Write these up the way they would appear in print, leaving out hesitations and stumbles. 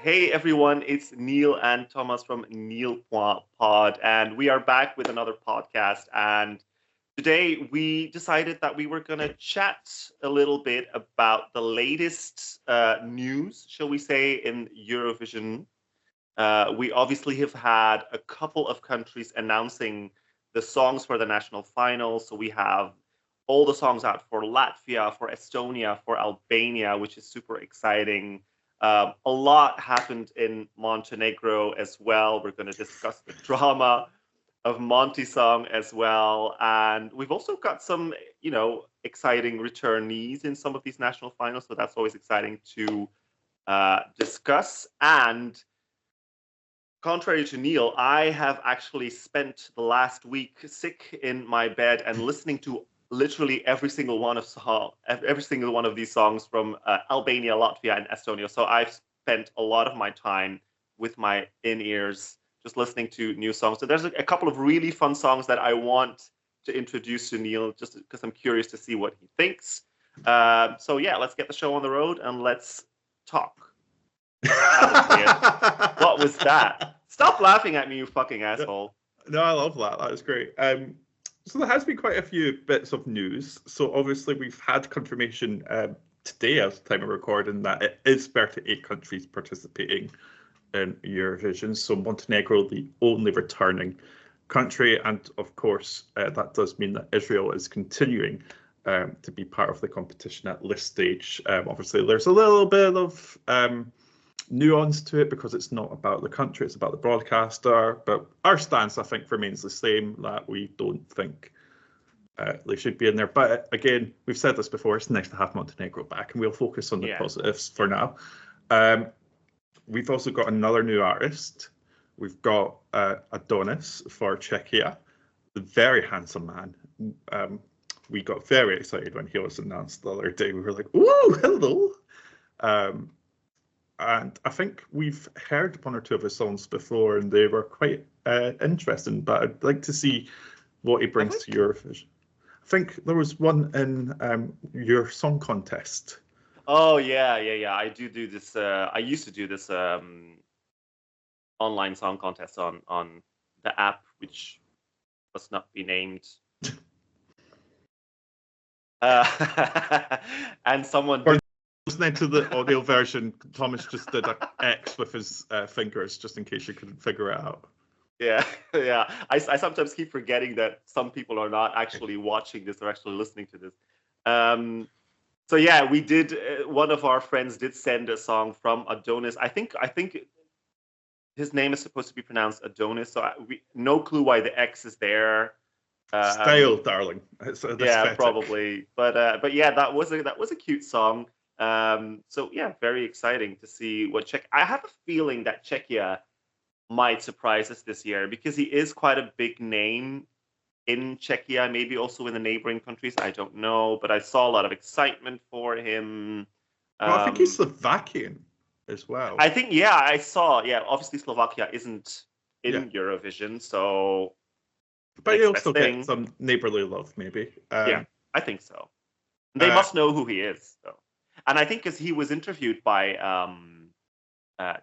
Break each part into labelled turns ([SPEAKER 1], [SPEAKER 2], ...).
[SPEAKER 1] Hey everyone, it's Niall and Tomas from niallpointspod, and we are back with another podcast. And today we decided that we were going to chat a little bit about the latest news, shall we say, in Eurovision. We obviously have had a couple of countries announcing the songs for the national finals. So we have all the songs out for Latvia, for Estonia, for Albania, which is super exciting. A lot happened in Montenegro as well. We're going to discuss the drama of Monty song as well. And we've also got some, exciting returnees in some of these national finals. So that's always exciting to discuss. And contrary to Neil, I have actually spent the last week sick in my bed and listening to literally every single one of these songs from Albania, Latvia, and Estonia. So I've spent a lot of my time with my in-ears just listening to new songs. So there's a couple of really fun songs that I want to introduce to Neil, just because I'm curious to see what he thinks. So yeah, let's get the show on the road and let's talk. What was that? Stop laughing at me, you fucking asshole.
[SPEAKER 2] No, I love that. That was great. So there has been quite a few bits of news. So obviously we've had confirmation today, at the time of recording, that it is 38 countries participating in Eurovision. So Montenegro, the only returning country, and of course that does mean that Israel is continuing to be part of the competition at this stage. Obviously, there's a little bit of nuance to it because it's not about the country, it's about the broadcaster. But our stance, I think, remains the same, that we don't think they should be in there. But again, we've said this before, it's nice to have Montenegro back, and we'll focus on the positives for now. We've also got another new artist. We've got Adonis for Czechia, the very handsome man. We got very excited when he was announced the other day. We were like, "Ooh, hello!" And I think we've heard one or two of his songs before, and they were quite interesting. But I'd like to see what he brings to Eurovision. I think there was one in your song contest.
[SPEAKER 1] Oh yeah. I do this. I used to do this online song contest on the app, which must not be named. And someone.
[SPEAKER 2] Listening to the audio version, Thomas just did an X with his fingers, just in case you couldn't figure it out.
[SPEAKER 1] Yeah. I sometimes keep forgetting that some people are not actually watching this or actually listening to this. So yeah, we did. One of our friends did send a song from Adonis. I think his name is supposed to be pronounced Adonis. So no clue why the X is there.
[SPEAKER 2] Style, darling.
[SPEAKER 1] Yeah, probably. But yeah, that was a cute song. So yeah, very exciting to see what Czech. I have a feeling that Czechia might surprise us this year because he is quite a big name in Czechia, maybe also in the neighboring countries. I don't know, but I saw a lot of excitement for him.
[SPEAKER 2] Well, I think he's Slovakian as well.
[SPEAKER 1] I think, I saw. Yeah, obviously Slovakia isn't in Eurovision, so.
[SPEAKER 2] But he'll still get some neighborly love, maybe.
[SPEAKER 1] Yeah, I think so. They must know who he is, though. And I think because he was interviewed by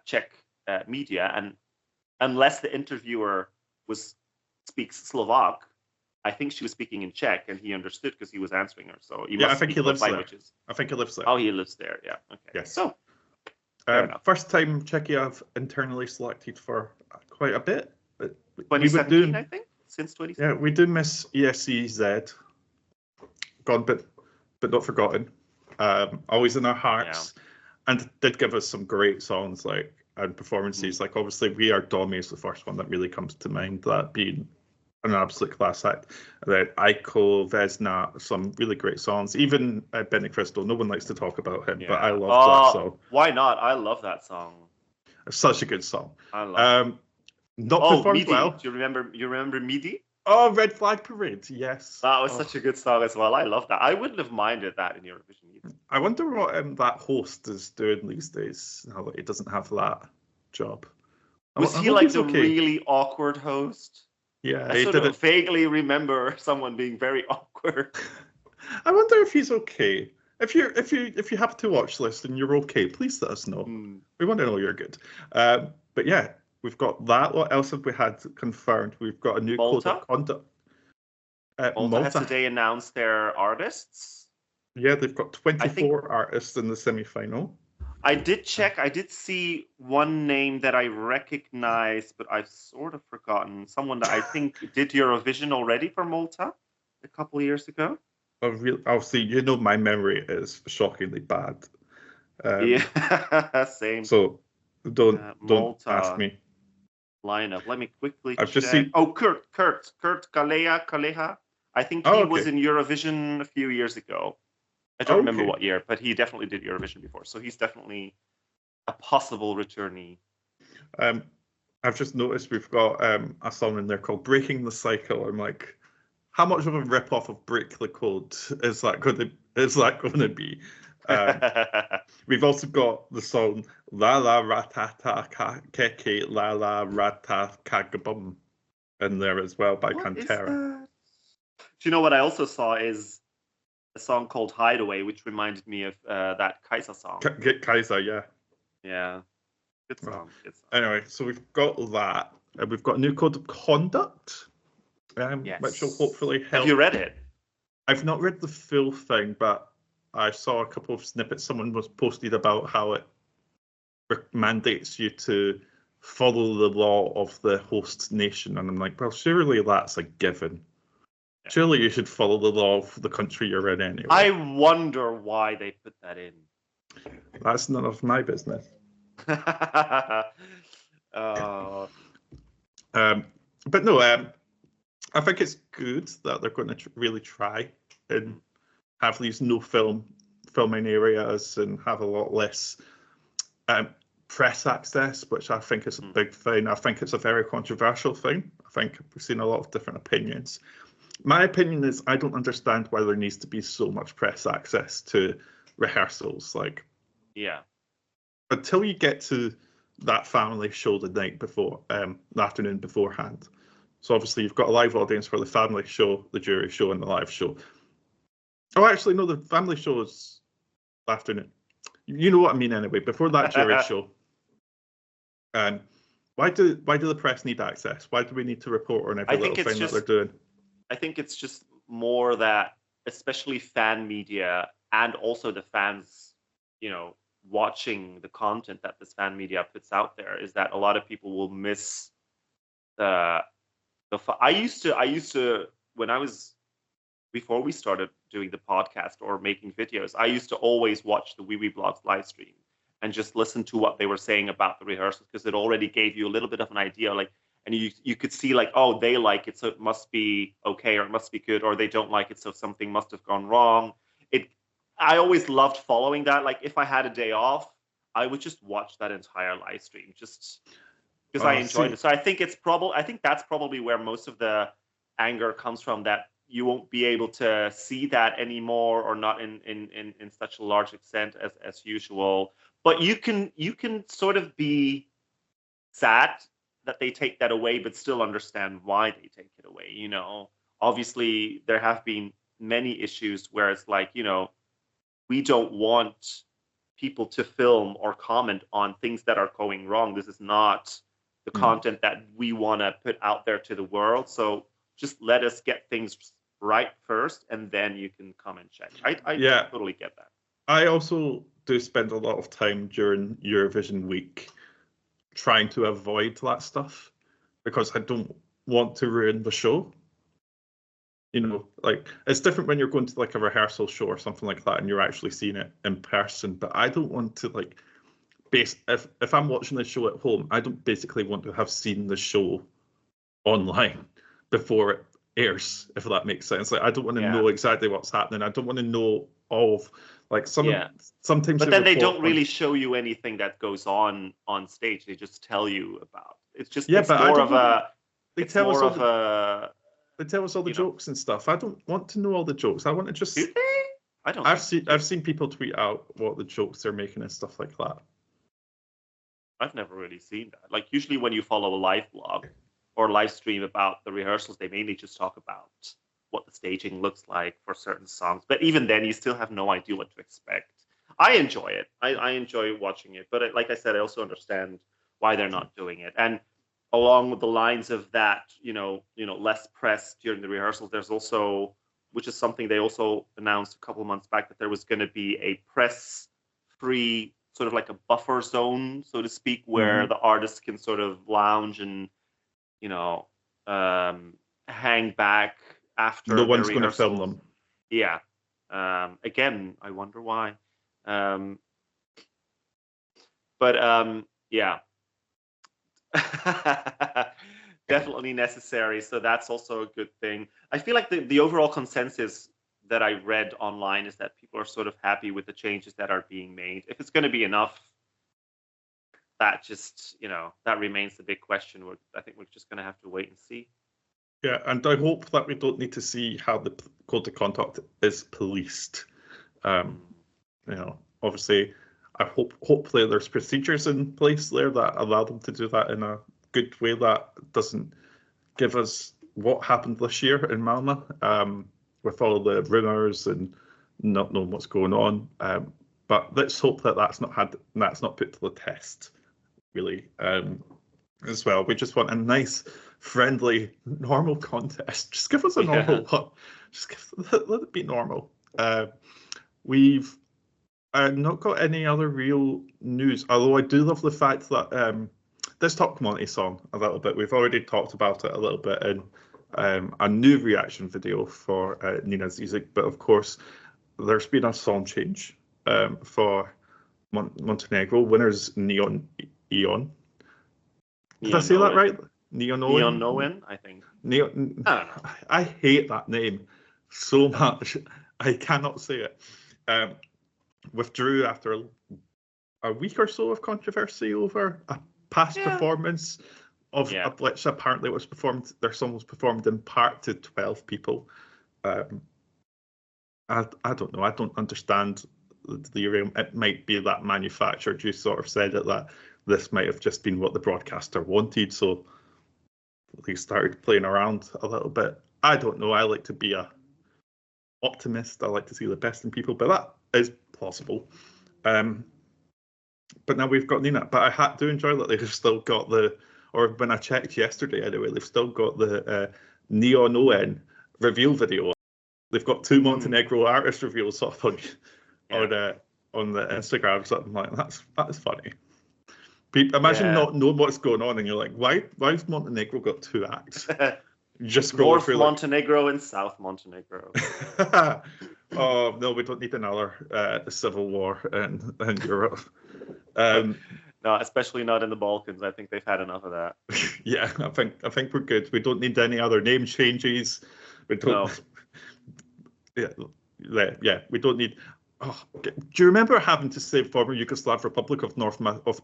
[SPEAKER 1] Czech media, and unless the interviewer speaks Slovak, I think she was speaking in Czech, and he understood because he was answering her. So
[SPEAKER 2] I think he lives there. I think he lives there.
[SPEAKER 1] Oh, he lives there. Yeah. Okay.
[SPEAKER 2] Yes.
[SPEAKER 1] So
[SPEAKER 2] first time Czechia have internally selected for quite a bit.
[SPEAKER 1] 2017, I think, since 2017.
[SPEAKER 2] Yeah, we do miss ESCZ. Gone, but not forgotten. Always in our hearts, and did give us some great songs and performances. Like obviously, We Are Domi is the first one that really comes to mind. That being an absolute class act. Then Aiko, Vesna, some really great songs. Even Benny Crystal. No one likes to talk about him, but I love that song.
[SPEAKER 1] Why not? I love that song.
[SPEAKER 2] It's such a good song.
[SPEAKER 1] I love it.
[SPEAKER 2] Not performed
[SPEAKER 1] Midi.
[SPEAKER 2] well.
[SPEAKER 1] Do you remember Midi?
[SPEAKER 2] Oh, Red Flag Parade, yes.
[SPEAKER 1] That was such a good song as well. I love that. I wouldn't have minded that in Eurovision either.
[SPEAKER 2] I wonder what that host is doing these days, now that he doesn't have that job.
[SPEAKER 1] Was he like the really awkward host?
[SPEAKER 2] Yeah,
[SPEAKER 1] I sort of vaguely remember someone being very awkward.
[SPEAKER 2] I wonder if he's okay. If you have to watch this and you're okay, please let us know. We want to know you're good. But yeah, we've got that. What else have we had confirmed? We've got a new code of conduct.
[SPEAKER 1] Malta has today announced their artists.
[SPEAKER 2] Yeah, they've got 24 artists in the semi-final.
[SPEAKER 1] I did check. I did see one name that I recognize, but I've sort of forgotten. Someone that I think did Eurovision already for Malta a couple of years ago.
[SPEAKER 2] I'll see. You know, my memory is shockingly bad.
[SPEAKER 1] Yeah, same.
[SPEAKER 2] So don't ask me.
[SPEAKER 1] Lineup. Let me quickly
[SPEAKER 2] check. Just seen...
[SPEAKER 1] Oh, Kurt Kaleha. I think he was in Eurovision a few years ago. I don't remember what year, but he definitely did Eurovision before. So he's definitely a possible returnee.
[SPEAKER 2] I've just noticed we've got a song in there called Breaking the Cycle. I'm like, how much of a rip-off of Break the Code is that going to be? We've also got the song La La Ratata Keke La La Rata Kagabum in there as well by Cantera.
[SPEAKER 1] Do you know what I also saw is a song called Hideaway, which reminded me of that Kaiser song.
[SPEAKER 2] Kaiser, yeah.
[SPEAKER 1] Yeah. Good song.
[SPEAKER 2] Anyway, so we've got that. We've got a new code of conduct, which will hopefully help.
[SPEAKER 1] Have you read it?
[SPEAKER 2] I've not read the full thing, but I saw a couple of snippets. Someone was posted about how it mandates you to follow the law of the host nation. And I'm like, well, surely that's a given. Surely you should follow the law of the country you're in anyway.
[SPEAKER 1] I wonder why they put that in.
[SPEAKER 2] That's none of my business. But no, I think it's good that they're going to really try and have these no filming areas and have a lot less press access, which I think is a big thing. I think it's a very controversial thing. I think we've seen a lot of different opinions. My opinion is I don't understand why there needs to be so much press access to rehearsals. Until you get to that family show the night before, the afternoon beforehand. So obviously you've got a live audience for the family show, the jury show, and the live show. Oh, actually, no, the family show is the afternoon. You know what I mean anyway. Before that jury show. Why do the press need access? Why do we need to report on every little thing that they're doing?
[SPEAKER 1] I think it's just more that, especially fan media and also the fans, watching the content that this fan media puts out there, is that a lot of people will miss the. I used to before we started doing the podcast or making videos, I used to always watch the Wee Wee Blogs live stream and just listen to what they were saying about the rehearsals, because it already gave you a little bit of an idea, and you could see oh, they like it, so it must be okay, or it must be good, or they don't like it, so something must have gone wrong. I always loved following that. If I had a day off, I would just watch that entire live stream just because I enjoyed it. So I think that's probably where most of the anger comes from, that you won't be able to see that anymore, or not in such a large extent as usual. But you can sort of be sad that they take that away, but still understand why they take it away. Obviously there have been many issues where it's we don't want people to film or comment on things that are going wrong. This is not the content that we want to put out there to the world. So just let us get things right first, and then you can come and check. I totally get that.
[SPEAKER 2] I also do spend a lot of time during Eurovision week trying to avoid that stuff, because I don't want to ruin the show. It's different when you're going to a rehearsal show or something like that and you're actually seeing it in person. But I don't want to if I'm watching the show at home, I don't basically want to have seen the show online before it airs, if that makes sense. I don't want to know exactly what's happening. I don't want to know all of sometimes.
[SPEAKER 1] But then they don't really show you anything that goes on stage. They just tell you about. It's just They
[SPEAKER 2] tell us all the jokes and stuff. I don't want to know all the jokes. I want to just.
[SPEAKER 1] Do they? I don't.
[SPEAKER 2] I've seen people tweet out what the jokes they're making and stuff like that.
[SPEAKER 1] I've never really seen that. Usually when you follow a live blog or live stream about the rehearsals, they mainly just talk about what the staging looks like for certain songs. But even then, you still have no idea what to expect. I enjoy it. I enjoy watching it. But like I said, I also understand why they're not doing it. And along with the lines of that, less press during the rehearsals, there's also, which is something they also announced a couple of months back, that there was going to be a press-free, sort of like a buffer zone, so to speak, where the artists can sort of lounge and, hang back after
[SPEAKER 2] No
[SPEAKER 1] their
[SPEAKER 2] one's going to film
[SPEAKER 1] rehearsals.
[SPEAKER 2] them.
[SPEAKER 1] Yeah. Again, I wonder why. Yeah. Definitely necessary. So that's also a good thing. I feel like the overall consensus that I read online is that people are sort of happy with the changes that are being made. If it's going to be enough, that just, that remains the big question. I think we're just going to have to wait and see.
[SPEAKER 2] Yeah, and I hope that we don't need to see how the code of conduct is policed. Obviously, hopefully there's procedures in place there that allow them to do that in a good way that doesn't give us what happened this year in Malmö, with all the rumours and not knowing what's going on. But let's hope that that's not put to the test, really. As well, we just want a nice, friendly, normal contest. Just give us a normal one. Just let it be normal. We've not got any other real news, although I do love the fact that let's talk Monty song a little bit. We've already talked about it a little bit in a new reaction video for Nina's music, but of course there's been a song change for Montenegro. Winner's Neon Eon. Did I say that right?
[SPEAKER 1] Neon Owen, I think.
[SPEAKER 2] I don't know. I hate that name so much. I cannot say it. Withdrew after a week or so of controversy over a past performance of which apparently was performed. Their song was performed in part to 12 people. I don't know. I don't understand the. It might be that manufacturer just sort of said it, that this might have just been what the broadcaster wanted, so they started playing around a little bit. I don't know. I like to be a optimist. I like to see the best in people, but that is plausible. But now we've got Nina. But I do enjoy that they've still got or when I checked yesterday anyway, they've still got the Neon Owen reveal video. They've got two Montenegro artist reveals sort of on the Instagram. So I'm like, that's funny. Imagine not knowing what's going on, and you're like, why's Montenegro got two acts? Just
[SPEAKER 1] North Montenegro and South Montenegro.
[SPEAKER 2] Oh no, we don't need another civil war in Europe.
[SPEAKER 1] No, especially not in the Balkans. I think they've had enough of that.
[SPEAKER 2] Yeah, I think we're good. We don't need any other name changes. We don't. No. Yeah, we don't need. Oh, do you remember having to say former Yugoslav Republic of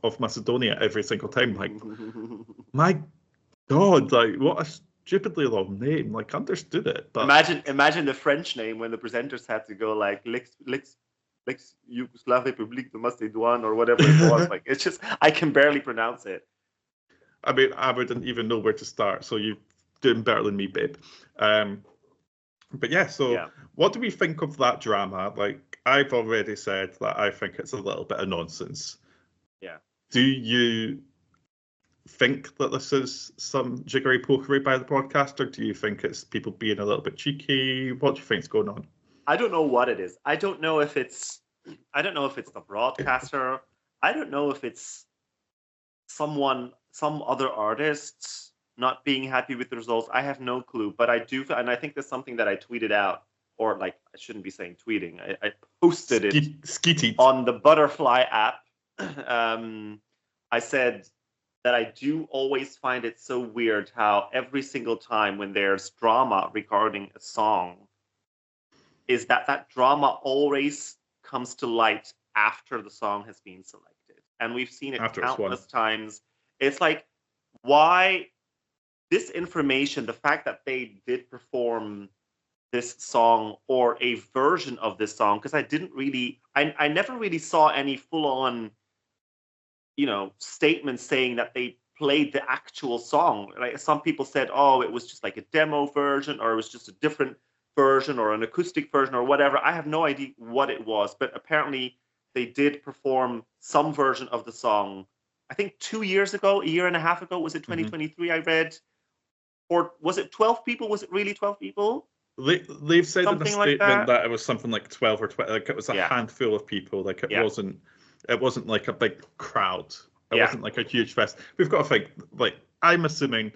[SPEAKER 2] of Macedonia every single time? Like, my God, like what a stupidly long name. Like, understood it. But
[SPEAKER 1] imagine the French name when the presenters had to go like Lex Yugoslav Republic de Macedon or whatever it was. Like, it's just, I can barely pronounce it.
[SPEAKER 2] I mean, I wouldn't even know where to start. So you're doing better than me, babe. But yeah, so what do we think of that drama? Like, I've already said that I think it's a little bit of nonsense.
[SPEAKER 1] Yeah.
[SPEAKER 2] Do you think that this is some jiggery pokery by the broadcaster? Do you think it's people being a little bit cheeky? What do you think's going on?
[SPEAKER 1] I don't know what it is. I don't know if it's the broadcaster. I don't know if it's some other artists not being happy with the results. I have no clue, but I do, and I think there's something that I tweeted out, or like, I shouldn't be saying tweeting. I posted it on the Butterfly app. I said that I do always find it so weird how every single time when there's drama regarding a song, is that drama always comes to light after the song has been selected. And we've seen it countless times. It's like, why this information, the fact that they did perform this song or a version of this song, because I never really saw any full-on, statements saying that they played the actual song. Like, some people said, oh, it was just like a demo version, or it was just a different version or an acoustic version or whatever. I have no idea what it was, but apparently they did perform some version of the song. I think 2 years ago, a year and a half ago, was it 2023? I read, or was it 12 people? Was it really 12 people?
[SPEAKER 2] They've said in a
[SPEAKER 1] Something like
[SPEAKER 2] statement
[SPEAKER 1] that.
[SPEAKER 2] that it was something like 12 or 20, like it was a
[SPEAKER 1] Yeah.
[SPEAKER 2] handful of people. Like
[SPEAKER 1] Yeah.
[SPEAKER 2] it wasn't like a big crowd. It
[SPEAKER 1] Yeah.
[SPEAKER 2] wasn't like a huge fest. We've got to think, like, I'm assuming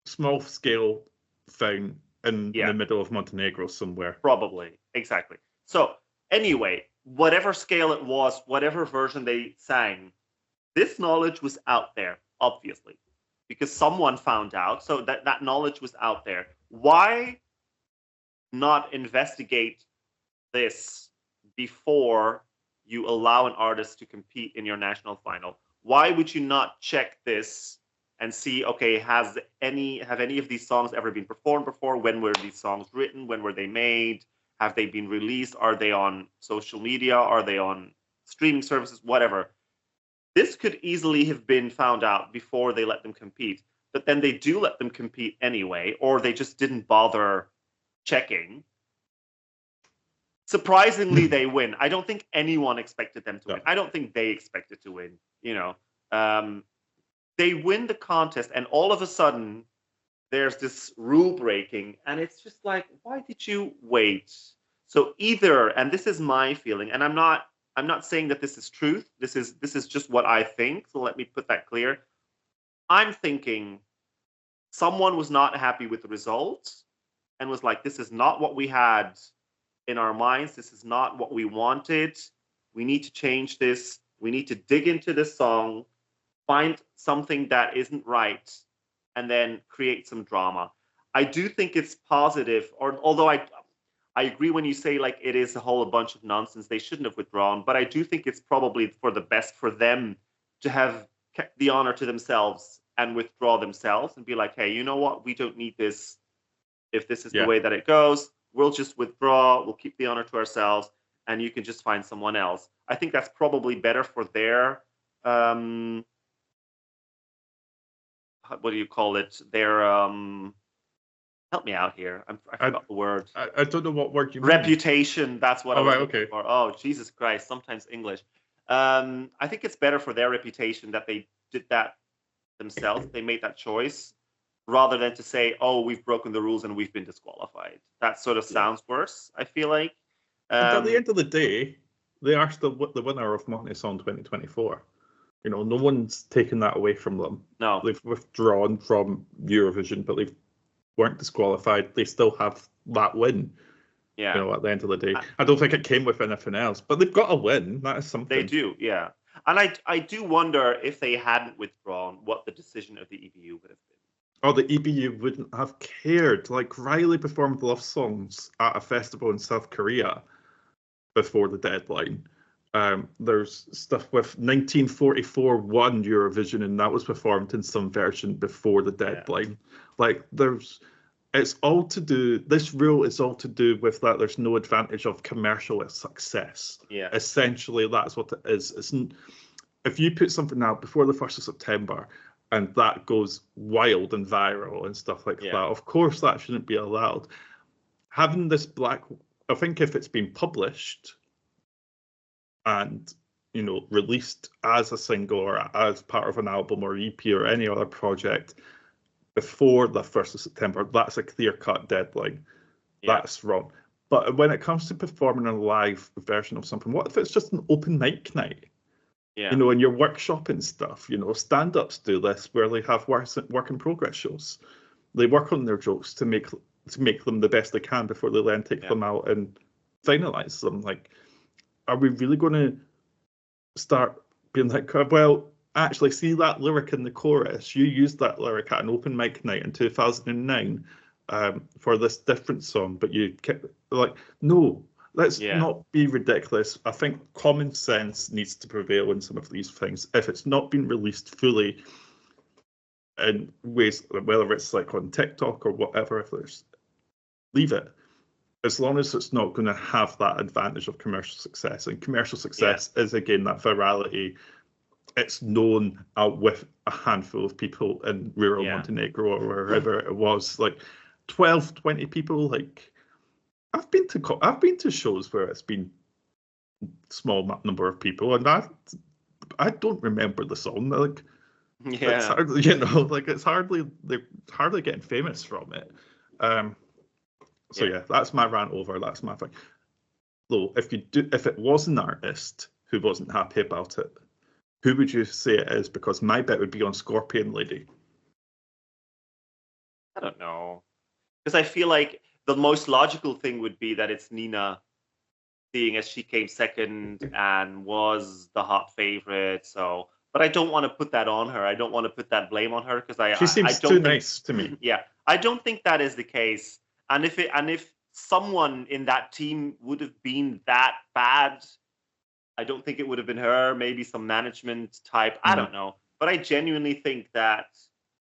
[SPEAKER 2] small scale thing in
[SPEAKER 1] Yeah.
[SPEAKER 2] the middle of Montenegro somewhere.
[SPEAKER 1] Probably. Exactly. So anyway, whatever scale it was, whatever version they sang, this knowledge was out there, obviously, because someone found out. So that knowledge was out there. Why not investigate this before you allow an artist to compete in your national final? Why would you not check this and see, okay, have any of these songs ever been performed before? When were these songs written? When were they made? Have they been released? Are they on social media? Are they on streaming services? Whatever. This could easily have been found out before they let them compete, but then they do let them compete anyway, or they just didn't bother checking. Surprisingly, they win. I don't think anyone expected them to win. I don't think they expected to win. They win the contest, and all of a sudden, there's this rule breaking, and it's just like, why did you wait? So either, and this is my feeling, and I'm not saying that this is truth. This is just what I think. So let me put that clear. I'm thinking someone was not happy with the results and was like, this is not what we had in our minds. This is not what we wanted. We need to change this. We need to dig into this song, find something that isn't right, and then create some drama. I do think it's positive, although I agree when you say like it is a bunch of nonsense. They shouldn't have withdrawn, but I do think it's probably for the best for them to have kept the honor to themselves and withdraw themselves and be like, hey, you know what? We don't need this. If this is the way that it goes, we'll just withdraw. We'll keep the honor to ourselves, and you can just find someone else. I think that's probably better for their what do you call it? Their help me out here. I forgot the word.
[SPEAKER 2] I don't know what word you mean.
[SPEAKER 1] Reputation. That's what I was looking
[SPEAKER 2] okay.
[SPEAKER 1] for. Oh, Jesus Christ. Sometimes English. I think it's better for their reputation that they did that themselves. They made that choice rather than to say, oh, we've broken the rules and we've been disqualified. That sort of sounds worse, I feel like.
[SPEAKER 2] And at the end of the day, they are still the winner of Montenegro 2024. No one's taken that away from them.
[SPEAKER 1] No.
[SPEAKER 2] They've withdrawn from Eurovision, but they weren't disqualified. They still have that win.
[SPEAKER 1] Yeah.
[SPEAKER 2] At the end of the day. I don't think it came with anything else, but they've got a win. That is something.
[SPEAKER 1] They do, yeah. And I do wonder if they hadn't withdrawn, what the decision of the EBU would have been.
[SPEAKER 2] Oh, the EBU wouldn't have cared. Like, Riley performed love songs at a festival in South Korea before the deadline. There's stuff with 1944 won Eurovision, and that was performed in some version before the deadline. Like, it's all to do, this rule is all to do with that there's no advantage of commercial success.
[SPEAKER 1] Yeah.
[SPEAKER 2] Essentially, that's what it is. If you put something out before the 1st of September, and that goes wild and viral and stuff like that, of course that shouldn't be allowed. Having this I think if it's been published and released as a single or as part of an album or EP or any other project before the 1st of September, that's a clear-cut deadline. That's wrong. But when it comes to performing a live version of something, what if it's just an open mic night?
[SPEAKER 1] Yeah.
[SPEAKER 2] And you're workshopping stuff. Stand-ups do this where they have work in progress shows. They work on their jokes to make them the best they can before they then take them out and finalize them. Like, are we really going to start being like, well, actually, see that lyric in the chorus? You used that lyric at an open mic night in 2009 for this different song, but you kept like, no. Let's not be ridiculous. I think common sense needs to prevail in some of these things. If it's not been released fully in ways, whether it's like on TikTok or whatever, leave it. As long as it's not going to have that advantage of commercial success. And commercial success is, again, that virality. It's known with a handful of people in rural Montenegro or wherever it was, like 12, 20 people, like... I've been to shows where it's been small number of people, and I don't remember the song. Like, it's
[SPEAKER 1] Yeah.
[SPEAKER 2] hardly, like they're hardly getting famous from it. So yeah, that's my rant over. That's my thing. Though, if it was an artist who wasn't happy about it, who would you say it is? Because my bet would be on Scorpion Lady.
[SPEAKER 1] I don't know. Because I feel like the most logical thing would be that it's Nina, seeing as she came second and was the hot favorite. So, but I don't want to put that on her. I don't want to put that blame on her because
[SPEAKER 2] She
[SPEAKER 1] I
[SPEAKER 2] seems
[SPEAKER 1] don't
[SPEAKER 2] too
[SPEAKER 1] think,
[SPEAKER 2] nice to me.
[SPEAKER 1] Yeah, I don't think that is the case. And if someone in that team would have been that bad, I don't think it would have been her. Maybe some management type. I don't know. But I genuinely think that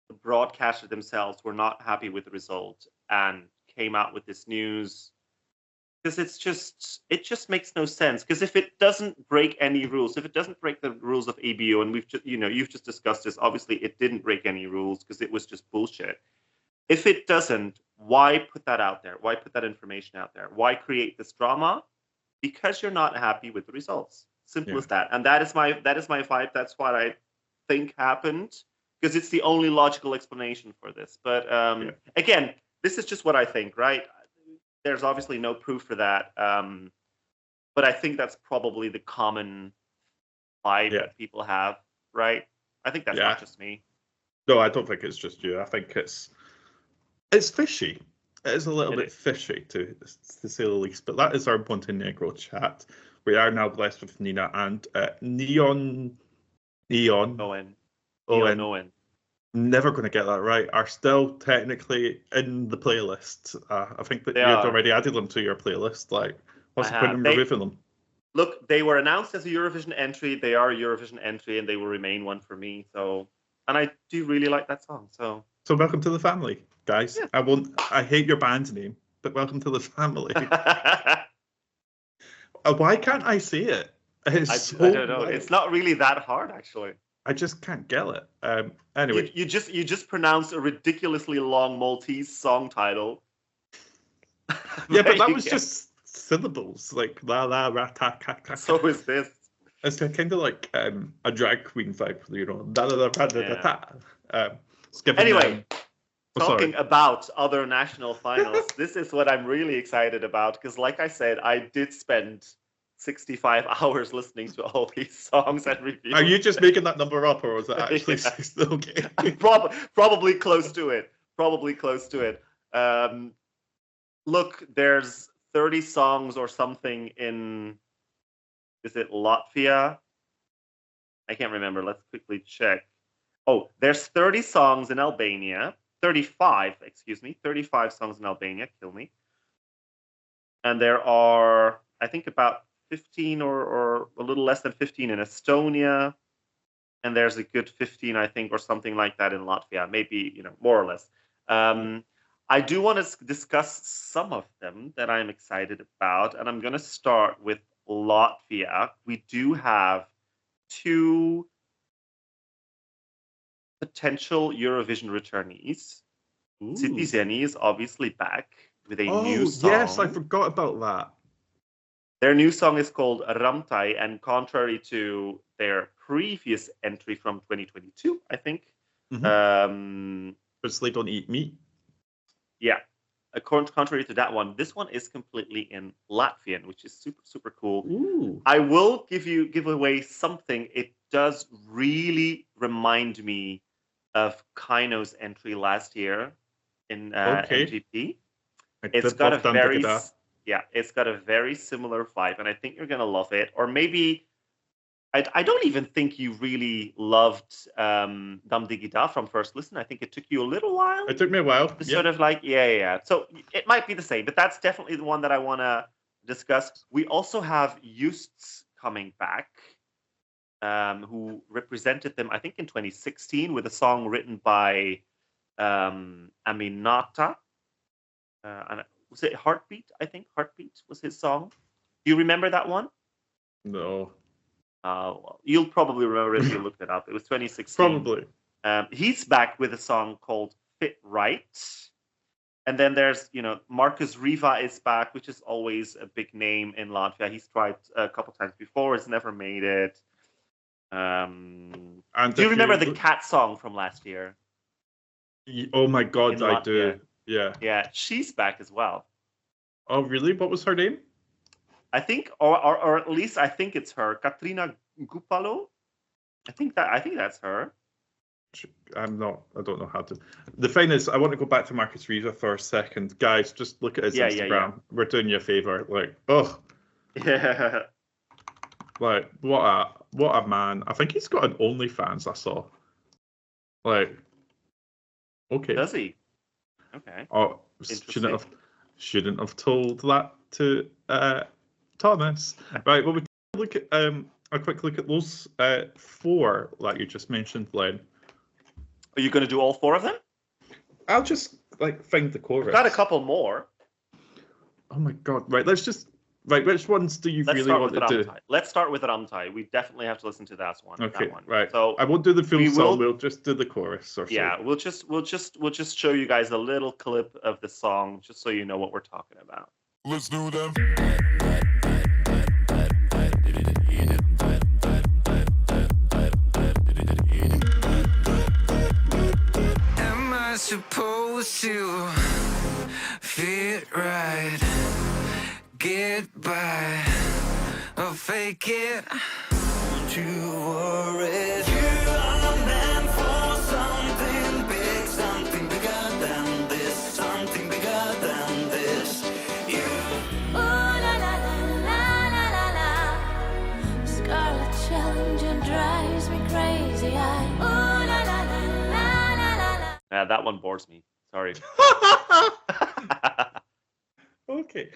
[SPEAKER 1] the broadcaster themselves were not happy with the result and came out with this news because it just makes no sense. Because if it doesn't break any rules, if it doesn't break the rules of ABO, and we've just, you've just discussed this, obviously it didn't break any rules because it was just bullshit. If it doesn't, why put that out there? Why put that information out there? Why create this drama? Because you're not happy with the results. Simple as that. And that is my vibe. That's what I think happened, because it's the only logical explanation for this. But again, this is just what I think, right? There's obviously no proof for that. But I think that's probably the common vibe that people have, right? I think that's not just me.
[SPEAKER 2] No, I don't think it's just you. I think it's fishy. It is a little bit fishy, to say the least. But that is our Montenegro chat. We are now blessed with Nina and Neon.
[SPEAKER 1] Owen.
[SPEAKER 2] Never going to get that right. Are still technically in the playlist. I think that you'd already added them to your playlist. Like, what's the point in removing them?
[SPEAKER 1] Look, they were announced as a Eurovision entry. They are a Eurovision entry, and they will remain one for me. So, and I do really like that song. So
[SPEAKER 2] welcome to the family, guys. Yeah. I hate your band's name, but welcome to the family. Why can't I see it? I
[SPEAKER 1] don't know. Weird. It's not really that hard, actually.
[SPEAKER 2] I just can't get it. Anyway,
[SPEAKER 1] you just pronounced a ridiculously long Maltese song title.
[SPEAKER 2] Yeah, but that was just syllables, like la la ra ta ka ka.
[SPEAKER 1] So is this.
[SPEAKER 2] It's kind of like a drag queen vibe, da da da da da da.
[SPEAKER 1] Anyway, talking about other national finals, this is what I'm really excited about, because, like I said, I did spend 65 hours listening to all these songs and reviews.
[SPEAKER 2] Are you just making that number up, or was it actually still okay?
[SPEAKER 1] Probably close to it. Probably close to it. Look, there's 30 songs or something in, is it Latvia? I can't remember. Let's quickly check. Oh, there's 30 songs in Albania. 35 songs in Albania. Kill me. And there are, I think, about 15 or a little less than 15 in Estonia. And there's a good 15, I think, or something like that in Latvia. Maybe, more or less. I do want to discuss some of them that I'm excited about. And I'm going to start with Latvia. We do have 2 potential Eurovision returnees. Citizeni is obviously back with a new song.
[SPEAKER 2] Yes, I forgot about that.
[SPEAKER 1] Their new song is called Ramtai, and contrary to their previous entry from 2022, I think.
[SPEAKER 2] Because they don't eat meat.
[SPEAKER 1] Yeah. Contrary to that one, this one is completely in Latvian, which is super, super cool.
[SPEAKER 2] Ooh.
[SPEAKER 1] I will give away something. It does really remind me of Kaino's entry last year in MGP. It's got a very similar vibe, and I think you're gonna love it. Or maybe I don't even think you really loved Dam Digida from first listen. I think it took you a little while.
[SPEAKER 2] It took me a while.
[SPEAKER 1] To sort of like, So it might be the same, but that's definitely the one that I want to discuss. We also have Justs coming back, who represented them, I think, in 2016 with a song written by Aminata. And was it Heartbeat? I think Heartbeat was his song. Do you remember that one?
[SPEAKER 2] No.
[SPEAKER 1] Well, you'll probably remember if you looked it up. It was 2016.
[SPEAKER 2] Probably.
[SPEAKER 1] He's back with a song called Fit Right. And then there's, Marcus Riva is back, which is always a big name in Latvia. He's tried a couple times before, has never made it.
[SPEAKER 2] And
[SPEAKER 1] do you remember the cat song from last year?
[SPEAKER 2] Oh my God, I do. Yeah.
[SPEAKER 1] Yeah, she's back as well.
[SPEAKER 2] Oh, really? What was her name?
[SPEAKER 1] I think, or at least I think it's her, Katrina Gupalo. I think that's her.
[SPEAKER 2] I don't know how to. The thing is, I want to go back to Marcus Riva for a second. Guys, just look at his Instagram. Yeah. We're doing you a favor. Like, oh.
[SPEAKER 1] Yeah.
[SPEAKER 2] Like, what a man. I think he's got an OnlyFans, I saw. Like, okay.
[SPEAKER 1] Does he? Okay.
[SPEAKER 2] Oh, shouldn't have told that to Thomas. Right, well, we look at a quick look at those 4 that you just mentioned, Len.
[SPEAKER 1] Are you going to do all 4 of them?
[SPEAKER 2] I'll just find the chorus.
[SPEAKER 1] I've got a couple more.
[SPEAKER 2] Oh my God! Right, which ones do you really want to do?
[SPEAKER 1] Let's start with Ramtai. We definitely have to listen to that one.
[SPEAKER 2] Okay,
[SPEAKER 1] that one.
[SPEAKER 2] Right.
[SPEAKER 1] So
[SPEAKER 2] I won't do the full song. We'll just do the chorus.
[SPEAKER 1] We'll just show you guys a little clip of the song, just so you know what we're talking about.
[SPEAKER 3] Let's do them. Am I supposed to fit right? Get by or fake it? Don't you worry. You are meant for something big, something bigger than this, something bigger than this. You. Ooh la la la la la la. Scarlet Challenger drives me crazy. Ooh la la la la la la.
[SPEAKER 1] That one bores me. Sorry.
[SPEAKER 2] Okay.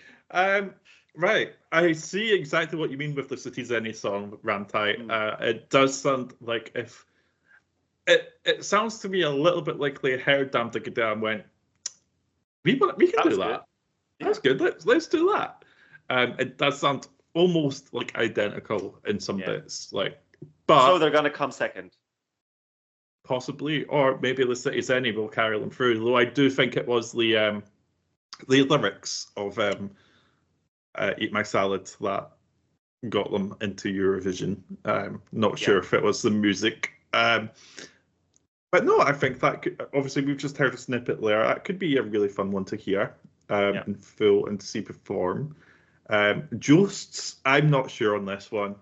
[SPEAKER 2] Right. I see exactly what you mean with the Citizeni song, Ramtai. It does sound like if it sounds to me a little bit like they heard Dam Digga and went, we can do that.
[SPEAKER 1] Yeah.
[SPEAKER 2] That's good. Let's do that. It does sound almost like identical in some bits. But
[SPEAKER 1] so they're gonna come second.
[SPEAKER 2] Possibly, or maybe the Citizeni will carry them through. Though I do think it was the lyrics of Eat My Salad that got them into Eurovision. Not sure if it was the music. But no, I think that obviously we've just heard a snippet there. That could be a really fun one to hear in full and to see perform. Josts, I'm not sure on this one.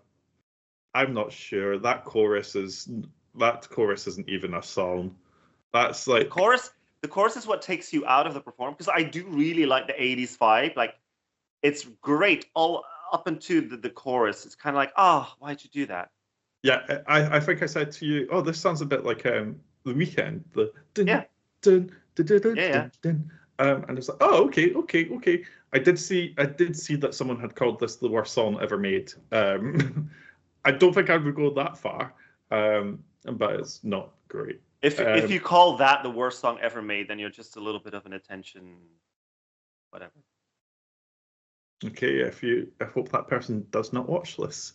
[SPEAKER 2] I'm not sure. That chorus isn't even a song. That's like
[SPEAKER 1] the chorus is what takes you out of the performance, because I do really like the 80s vibe. Like, it's great all up into the chorus. It's kind of like, why'd you do that?
[SPEAKER 2] Yeah, I think I said to you, this sounds a bit like The Weeknd. The dun,
[SPEAKER 1] yeah.
[SPEAKER 2] Dun, dun, dun, dun, dun, dun. And it's like, okay. I did see that someone had called this the worst song ever made. I don't think I would go that far, but it's not great.
[SPEAKER 1] If you call that the worst song ever made, then you're just a little bit of an attention, whatever.
[SPEAKER 2] Okay, I hope that person does not watch this.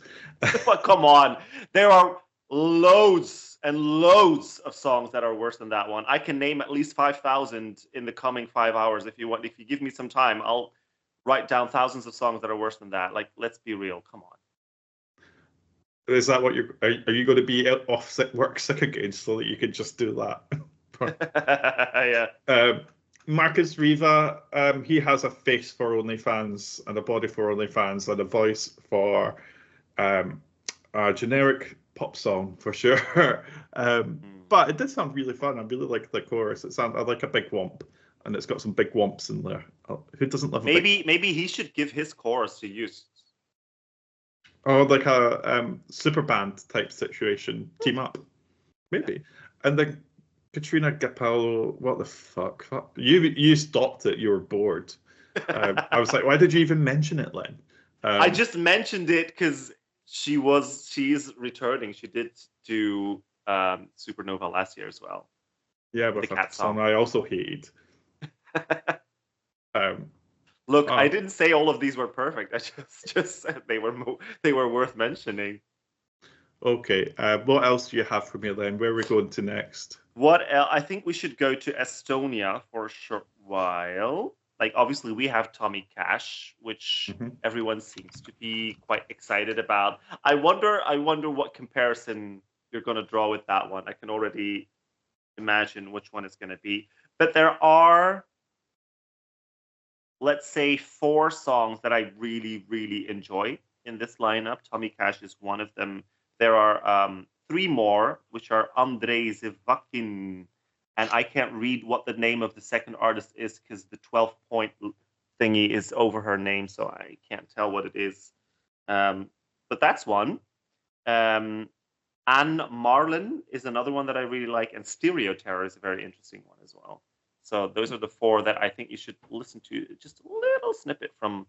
[SPEAKER 1] But come on, there are loads and loads of songs that are worse than that one. I can name at least 5,000 in the coming 5 hours if you want. If you give me some time, I'll write down thousands of songs that are worse than that. Like, let's be real. Come on.
[SPEAKER 2] Is that what are you going to be off work sick again so that you can just do that?
[SPEAKER 1] Yeah.
[SPEAKER 2] Marcus Riva, he has a face for OnlyFans and a body for OnlyFans and a voice for a generic pop song for sure. But it did sound really fun. I really like the chorus. I like a big womp, and it's got some big womps in there. Who doesn't love
[SPEAKER 1] maybe he should give his chorus to you.
[SPEAKER 2] Oh, like a super band type situation, team up, maybe. And then Katrina Gapalo, what the fuck? You stopped it. You were bored. I was like, why did you even mention it, Len?
[SPEAKER 1] I just mentioned it because she's returning. She did do Supernova last year as well.
[SPEAKER 2] Yeah, but that song I also hated.
[SPEAKER 1] Look, I didn't say all of these were perfect. I just said they were worth mentioning.
[SPEAKER 2] Okay. What else do you have for me then? Where are we going to next?
[SPEAKER 1] I think we should go to Estonia for a short while. Like, obviously, we have Tommy Cash, which everyone seems to be quite excited about. I wonder what comparison you're going to draw with that one. I can already imagine which one it's going to be. But there are, let's say, 4 songs that I really, really enjoy in this lineup. Tommy Cash is one of them. There are 3 more, which are Andrei Zivakin, and I can't read what the name of the second artist is because the 12-point thingy is over her name, so I can't tell what it is. But that's one. Anne Marlin is another one that I really like, and Stereo Terror is a very interesting one as well. So those are the 4 that I think you should listen to. Just a little snippet from.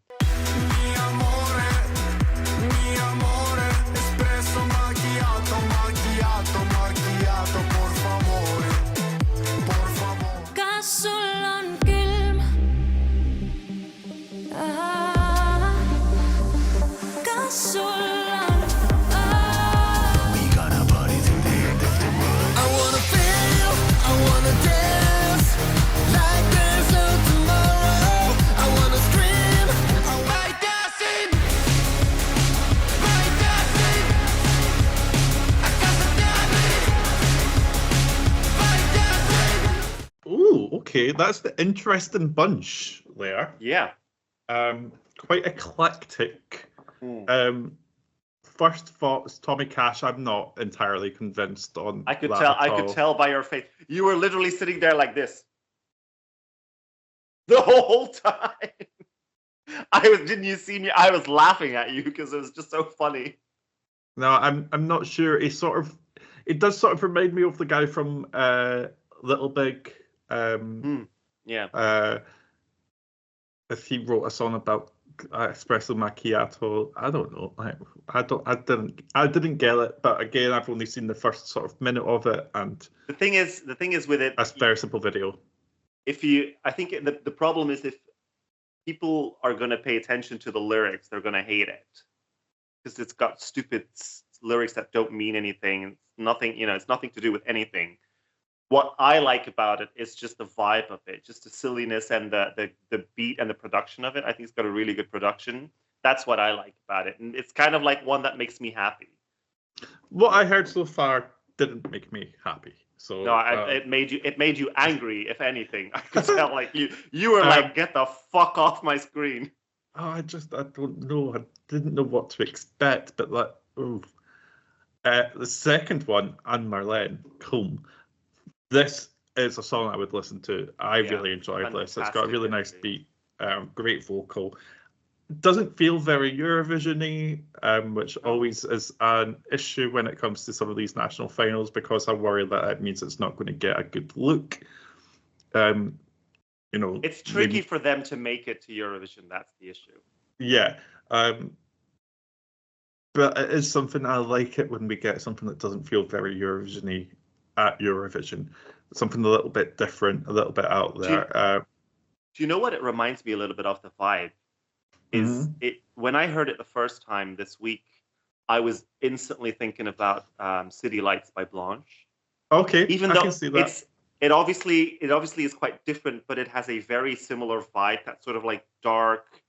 [SPEAKER 2] Okay, that's the interesting bunch there.
[SPEAKER 1] Yeah.
[SPEAKER 2] Quite eclectic. First thoughts, Tommy Cash, I'm not entirely convinced on.
[SPEAKER 1] I could tell by your face. You were literally sitting there like this the whole time. Didn't you see me? I was laughing at you because it was just so funny.
[SPEAKER 2] No, I'm not sure. It does sort of remind me of the guy from Little Big.
[SPEAKER 1] Yeah.
[SPEAKER 2] If he wrote a song about espresso macchiato, I don't know. I didn't get it. But again, I've only seen the first sort of minute of it, and
[SPEAKER 1] the thing is with it,
[SPEAKER 2] a versatile video.
[SPEAKER 1] I think the problem is if people are going to pay attention to the lyrics, they're going to hate it because it's got stupid lyrics that don't mean anything. It's nothing, it's nothing to do with anything. What I like about it is just the vibe of it, just the silliness and the beat and the production of it. I think it's got a really good production. That's what I like about it. And it's kind of like one that makes me happy.
[SPEAKER 2] What I heard so far didn't make me happy. So
[SPEAKER 1] no, it made you angry, if anything. I could tell like you were like, get the fuck off my screen.
[SPEAKER 2] Oh, I don't know. I didn't know what to expect, but like, the second one, Anne Marlene, Combe. This is a song I would listen to. I really enjoyed this. It's got a really nice beat, great vocal. Doesn't feel very Eurovision-y, which always is an issue when it comes to some of these national finals because I worry that it means it's not going to get a good look.
[SPEAKER 1] It's tricky for them to make it to Eurovision. That's the issue.
[SPEAKER 2] Yeah, but it is something I like it when we get something that doesn't feel very Eurovision-y at Eurovision, something a little bit different, a little bit out there.
[SPEAKER 1] Do you know what it reminds me a little bit of the vibe? Is it when I heard it the first time this week, I was instantly thinking about City Lights by Blanche.
[SPEAKER 2] Okay,
[SPEAKER 1] even though I can see that. It obviously is quite different, but it has a very similar vibe. That sort of like dark,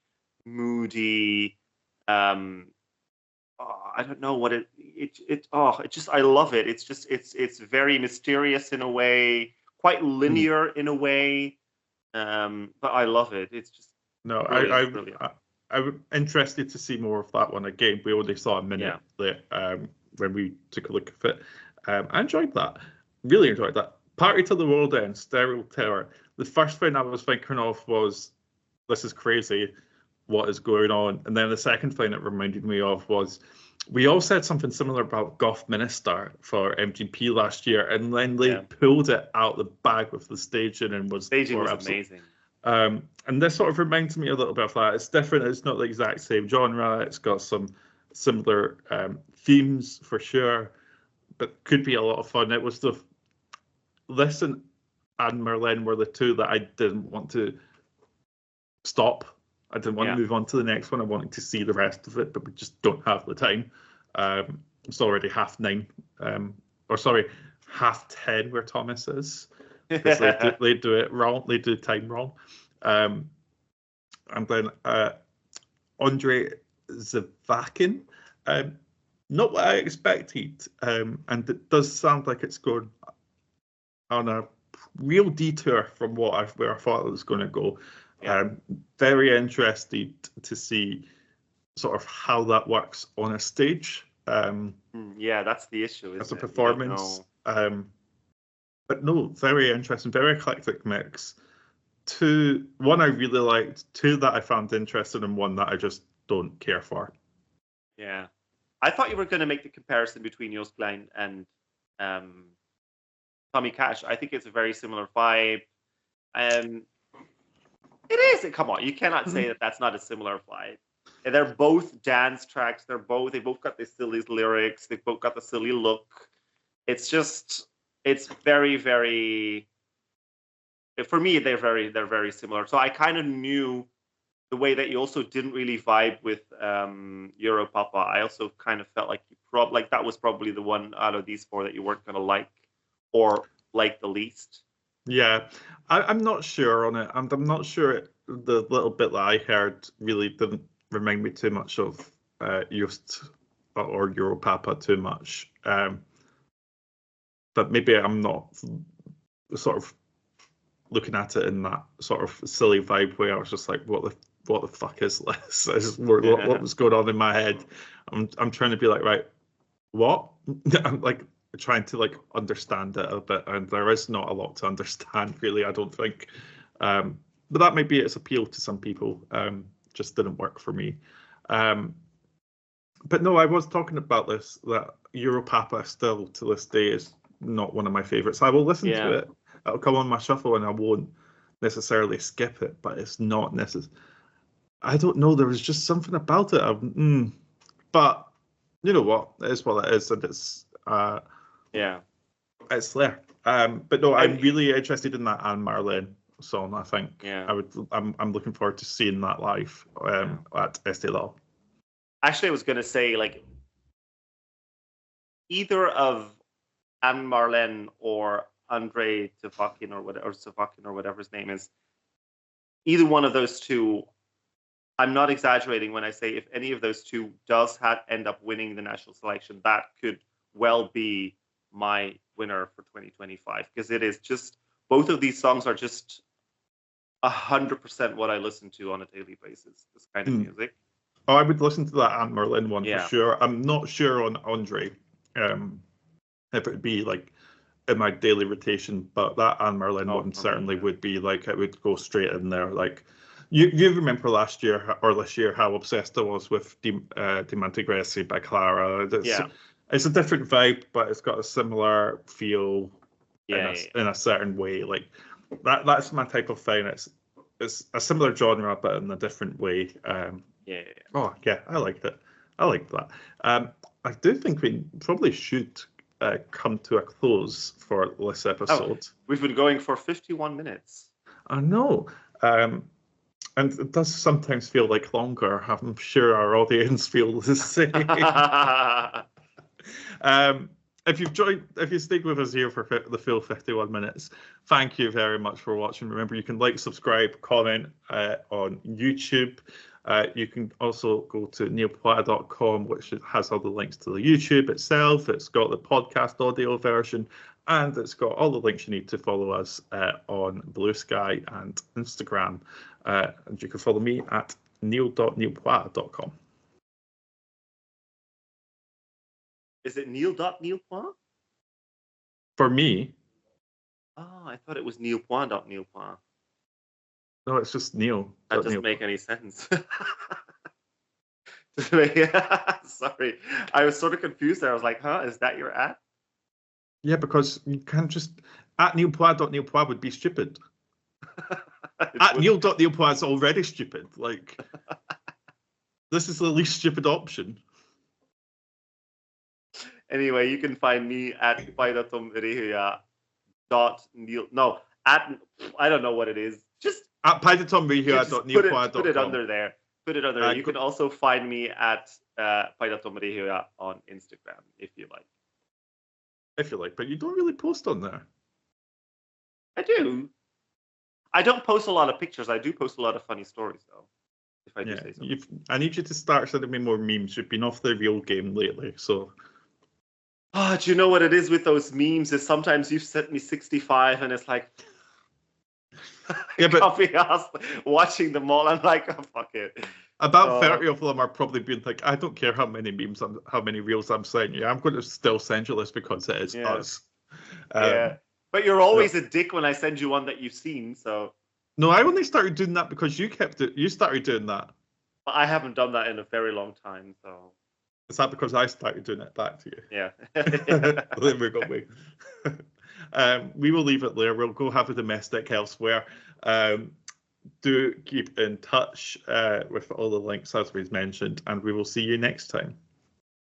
[SPEAKER 1] moody. I don't know what I love it. It's very mysterious in a way, quite linear in a way, but I love it. It's just brilliant.
[SPEAKER 2] I'm interested to see more of that one again. We only saw a minute when we took a look at it. I enjoyed that. Really enjoyed that. Party Till the World Ends, Stereo Terror. The first thing I was thinking of was, this is crazy. What is going on? And then the second thing it reminded me of was, we all said something similar about Goth Minister for MGP last year, and then they pulled it out the bag with the staging and was
[SPEAKER 1] amazing.
[SPEAKER 2] And this sort of reminds me a little bit of that. It's different. It's not the exact same genre. It's got some similar themes for sure, but could be a lot of fun. It was this and Anne Marlene were the 2 that I didn't want to stop. I didn't want to move on to the next one. I wanted to see the rest of it, but we just don't have the time. It's already 9:30, 10:30 where Thomas is. because they do it wrong. They do time wrong. And then Andre Zavakin, not what I expected, and it does sound like it's going on a real detour from where I thought it was going to go.
[SPEAKER 1] Yeah.
[SPEAKER 2] Very interested to see sort of how that works on a stage.
[SPEAKER 1] Yeah, that's the issue.
[SPEAKER 2] As a performance. But no, very interesting, very eclectic mix. One I really liked, two that I found interesting, and one that I just don't care for.
[SPEAKER 1] Yeah. I thought you were going to make the comparison between Joost Klein and Tommy Cash. I think it's a very similar vibe. It is. Come on, you cannot say that that's not a similar vibe. And they're both dance tracks. They both got the silly lyrics. They both got the silly look. It's very, very. For me, they're very similar. So I kind of knew the way that you also didn't really vibe with Europapa. I also kind of felt like that was probably the one out of these four that you weren't going to like or like the least.
[SPEAKER 2] Yeah, I'm not sure on it. I'm not sure the little bit that I heard really didn't remind me too much of Joost or Europapa too much. But maybe I'm not sort of looking at it in that sort of silly vibe way. I was just like, what the fuck is this? What was going on in my head? I'm trying to be like, right, what? I'm like trying to like understand it a bit, and there is not a lot to understand really, I don't think. But that might be its appeal to some people. Just didn't work for me. But no, I was talking about this, that Europapa still to this day is not one of my favorites. I will listen to it. It'll come on my shuffle and I won't necessarily skip it, but it's not necessary. I don't know. There was just something about it. But you know what? It is what it is, and it's it's there. But no, I'm really interested in that Anne Marlene song. I think I'm looking forward to seeing that live at Estée Lauder.
[SPEAKER 1] Actually, I was going to say like either of Anne Marlene or Andre Zavakin or whatever his name is. Either one of those two. I'm not exaggerating when I say if any of those two does end up winning the national selection, that could well be my winner for 2025, because it is just, both of these songs are just 100% what I listen to on a daily basis, this kind of music.
[SPEAKER 2] Oh, I would listen to that Anne Marlene one for sure. I'm not sure on Andre if it would be like in my daily rotation, but that Anne Marlene one certainly would be like, it would go straight in there. Like you remember last year or this year how obsessed I was with Dimantigressi by Clara. It's a different vibe, but it's got a similar feel in a certain way. Like that's my type of thing. It's a similar genre, but in a different way. Oh yeah, I liked it. I liked that. I do think we probably should come to a close for this episode.
[SPEAKER 1] We've been going for 51 minutes.
[SPEAKER 2] I know. And it does sometimes feel like longer. I'm sure our audience feel the same. If you stayed with us here for the full 51 minutes, thank you very much for watching. Remember, you can like, subscribe, comment on YouTube. You can also go to niallpointspod.com, which has all the links to the YouTube itself. It's got the podcast audio version, and it's got all the links you need to follow us on Blue Sky and Instagram. And you can follow me at niall.niallpoint.com.
[SPEAKER 1] Is it Niall.niallpoint?
[SPEAKER 2] For me.
[SPEAKER 1] Oh, I thought it was niallpoint.niallpoint.
[SPEAKER 2] No, it's just Neil.
[SPEAKER 1] That doesn't make any sense. Sorry. I was sort of confused there. I was like, is that your at?
[SPEAKER 2] Yeah, because you can't just... At niallpoint.niallpoint would be stupid. At niall.niallpoint is already stupid. Like, this is the least stupid option.
[SPEAKER 1] Anyway, you can find me at paidatomrihuja.niall. No, at... I don't know what it is. Just... At
[SPEAKER 2] paidatomrihuja.niallpoint.com.
[SPEAKER 1] Put it under there. You can also find me at paidatomrihuja on Instagram, if you like.
[SPEAKER 2] But you don't really post on there.
[SPEAKER 1] I do. I don't post a lot of pictures. I do post a lot of funny stories, though. If I do say so.
[SPEAKER 2] I need you to start sending me more memes. You've been off the real game lately, so.
[SPEAKER 1] Oh, do you know what it is with those memes? Is sometimes you've sent me 65, and it's like,
[SPEAKER 2] yeah, but
[SPEAKER 1] copy us watching them all. I'm like, oh, fuck it.
[SPEAKER 2] About 30 of them are probably being like, I don't care how many memes, how many reels I'm sending you. I'm going to still send you this because it is us.
[SPEAKER 1] Yeah, but you're always a dick when I send you one that you've seen. So.
[SPEAKER 2] No, I only started doing that because you started doing that.
[SPEAKER 1] But I haven't done that in a very long time, so.
[SPEAKER 2] Is that because I started doing it back to you?
[SPEAKER 1] Yeah.
[SPEAKER 2] Then we got me. We will leave it there. We'll go have a domestic elsewhere. Do keep in touch with all the links as we've mentioned, and we will see you next time.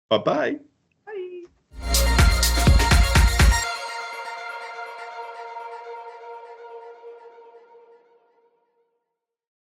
[SPEAKER 2] Bye-bye.
[SPEAKER 1] Bye.